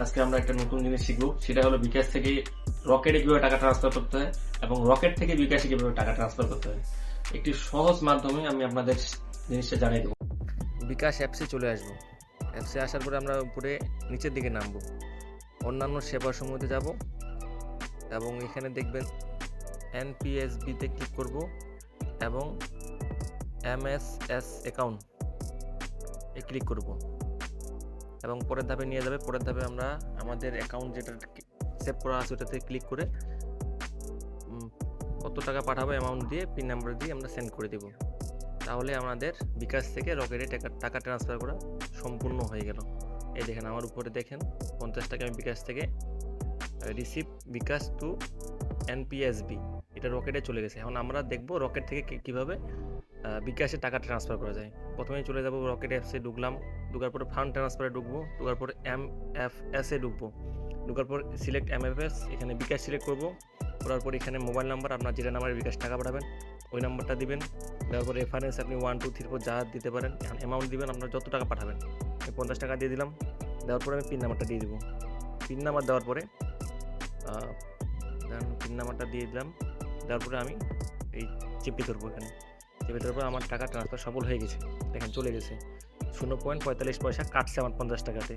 আজকে আমরা একটা নতুন জিনিস শিখবো, সেটা হলো বিকাশ থেকে রকেটে কিভাবে টাকা ট্রান্সফার করতে হয় এবং রকেট থেকে বিকাশে কিভাবে টাকা ট্রান্সফার করতে হয়। একটি সহজ মাধ্যমে আমি আপনাদের জিনিসটা জানিয়ে দেবো। বিকাশ অ্যাপসে চলে আসবো। অ্যাপসে আসার পরে আমরা উপরে নিচের দিকে নামবো, অন্যান্য সেবাসমূহতে যাব এবং এখানে দেখবেন এনপিএসবিতে ক্লিক করব এবং এমএসএস অ্যাকাউন্ট ক্লিক করব এবং পরের ধাপে নিয়ে যাবে। পরের ধাপে আমরা আমাদের অ্যাকাউন্ট যেটা সেভ করা আছে ওটাতে ক্লিক করে কত টাকা পাঠাবো অ্যামাউন্ট দিয়ে পিন নাম্বার দিয়ে আমরা সেন্ড করে দেব। তাহলে আমাদের বিকাশ থেকে রকেটে টাকা ট্রান্সফার করা সম্পূর্ণ হয়ে গেল। এই দেখেন আমার উপরে দেখেন 50 টাকা আমি বিকাশ থেকে রিসিভ বিকাশ টু এনপিএসবি, এটা রকেটে চলে গেছে। এখন আমরা দেখব রকেট থেকে কীভাবে বিকাশে টাকা ট্রান্সফার করা যায়। প্রথমেই চলে যাব রকেট অ্যাপসে, ঢোকার পরে ফান্ড ট্রান্সফারে ঢুকবো, ঢোকার পরে এমএফএসে ঢুকবো, ঢোকার পর সিলেক্ট এমএফএস, এখানে বিকাশ সিলেক্ট করবো। করার পর এখানে মোবাইল নাম্বার, আপনার যেটা নাম্বারে বিকাশ টাকা পাঠাবেন ওই নাম্বারটা দিবেন। দেওয়ার পরে রেফারেন্স আপনি 1 2 3 4 যা দিতে পারেন। এখন অ্যামাউন্ট দিবেন আপনার যত টাকা পাঠাবেন। আমি 50 টাকা দিয়ে দিলাম। দেওয়ার পরে আমি পিন নাম্বারটা দিয়ে দেবো। পিন নাম্বার দেওয়ার পরে পিন নাম্বারটা দিয়ে দিলাম। দেওয়ার পরে আমি এই চেপে ধরবো, এখানে চেপে ধরবো। আমার টাকা ট্রান্সফার সফল হয়ে গেছে, দেখেন চলে গেছে। 0.45 পয়সা কাটছে আমার 50 টাকাতে।